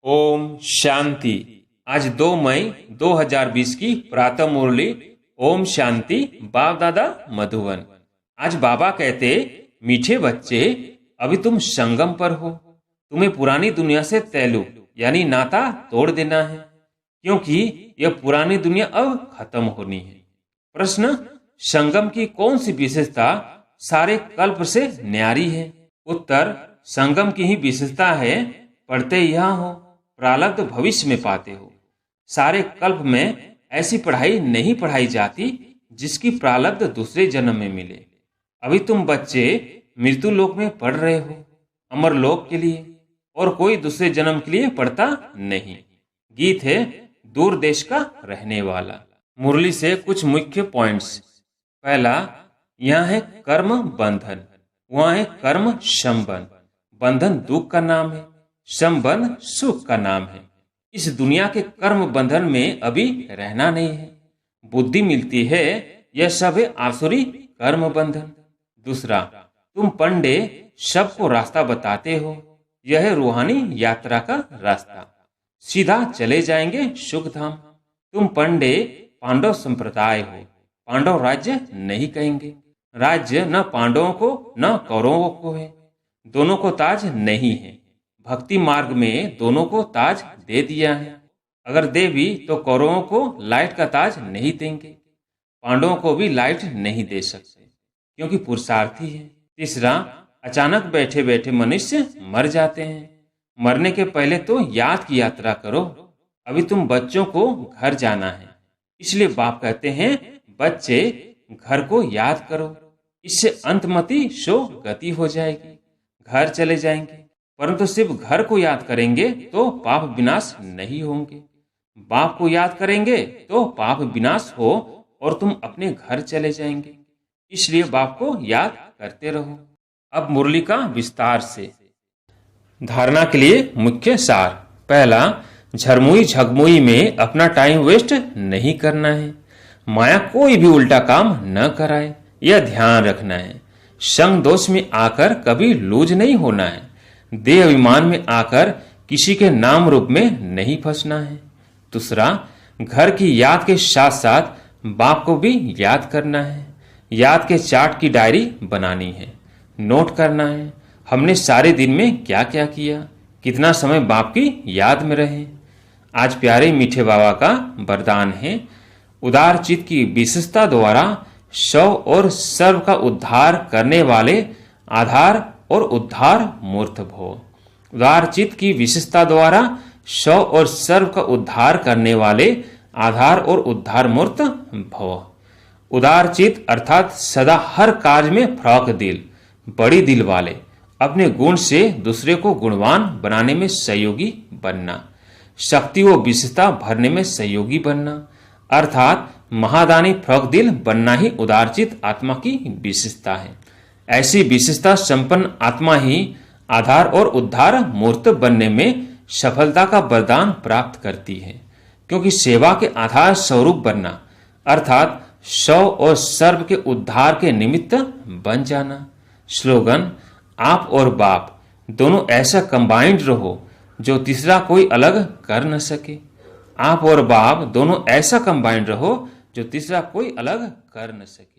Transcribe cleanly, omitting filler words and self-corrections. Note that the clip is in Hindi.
ओम शांति। आज 2 मई 2020 की प्रातः मुरली ओम शांति बाप दादा मधुबन। आज बाबा कहते, मीठे बच्चे अभी तुम संगम पर हो। तुम्हें पुरानी दुनिया से तैल्लुक यानी नाता तोड़ देना है, क्योंकि यह पुरानी दुनिया अब खत्म होनी है। प्रश्न, संगम की कौन सी विशेषता सारे कल्प से न्यारी है? उत्तर, संगम की ही विशेषता है पढ़ते यहाँ हो, प्रारब्ध भविष्य में पाते हो। सारे कल्प में ऐसी पढ़ाई नहीं पढ़ाई जाती जिसकी प्रारब्ध दूसरे जन्म में मिले। अभी तुम बच्चे मृत्यु लोक में पढ़ रहे हो, अमर लोक के लिए, और कोई दूसरे जन्म के लिए पढ़ता नहीं। गीत है दूर देश का रहने वाला। मुरली से कुछ मुख्य पॉइंट्स। पहला, यहाँ है कर्म बंधन, वहाँ है कर्म संबंध। बंधन दुख का नाम है, संबंध सुख का नाम है। इस दुनिया के कर्म बंधन में अभी रहना नहीं है। बुद्धि मिलती है, यह सब है आसुरी कर्म बंधन। दूसरा, तुम पंडे सबको रास्ता बताते हो, यह है रूहानी यात्रा का रास्ता। सीधा चले जाएंगे सुख धाम। तुम पंडे पांडव संप्रदाय हो, पांडव राज्य नहीं कहेंगे। राज्य न पांडवों को न कौरवों को है, दोनों को ताज नहीं है। भक्ति मार्ग में दोनों को ताज दे दिया है। अगर दे भी तो कौरवों को लाइट का ताज नहीं देंगे, पांडवों को भी लाइट नहीं दे सकते, क्योंकि पुरुषार्थी है। तीसरा, अचानक बैठे बैठे मनुष्य मर जाते हैं। मरने के पहले तो याद की यात्रा करो। अभी तुम बच्चों को घर जाना है, इसलिए बाप कहते हैं बच्चे घर को याद करो। इससे अंतमति सो गति हो जाएगी, घर चले जाएंगे। परंतु सिर्फ घर को याद करेंगे तो पाप विनाश नहीं होंगे। बाप को याद करेंगे तो पाप विनाश हो और तुम अपने घर चले जाएंगे। इसलिए बाप को याद करते रहो। अब मुरली का विस्तार से। धारणा के लिए मुख्य सार। पहला, झरमुई झगमुई में अपना टाइम वेस्ट नहीं करना है। माया कोई भी उल्टा काम न कराए, यह ध्यान रखना है। संग दोष में आकर कभी लूज नहीं होना है। देह अभिमान में आकर किसी के नाम रूप में नहीं फंसना है। दूसरा, घर की याद के साथ साथ बाप को भी याद करना है। याद के चार्ट की डायरी बनानी है, नोट करना है हमने सारे दिन में क्या क्या किया, कितना समय बाप की याद में रहे। आज प्यारे मीठे बाबा का वरदान है, उदार चित्त की विशेषता द्वारा शव और सर्व का उद्धार करने वाले आधार और उद्धार मूर्त भव। उदार चित्त की विशेषता द्वारा शव और सर्व का उद्धार करने वाले आधार और उद्धार मूर्त भव। उदार चित्त अर्थात सदा हर कार्य में फ्रॉक दिल, बड़ी दिल वाले, अपने गुण से दूसरे को गुणवान बनाने में सहयोगी बनना, शक्ति व विशेषता भरने में सहयोगी बनना, अर्थात महादानी फ्रॉक दिल बनना ही उदारचित आत्मा की विशेषता है। ऐसी विशेषता संपन्न आत्मा ही आधार और उद्धार मूर्त बनने में सफलता का वरदान प्राप्त करती है, क्योंकि सेवा के आधार स्वरूप बनना अर्थात शव और सर्व के उद्धार के निमित्त बन जाना। स्लोगन, आप और बाप दोनों ऐसा कंबाइंड रहो जो तीसरा कोई अलग कर न सके। आप और बाप दोनों ऐसा कंबाइंड रहो जो तीसरा कोई अलग कर न सके।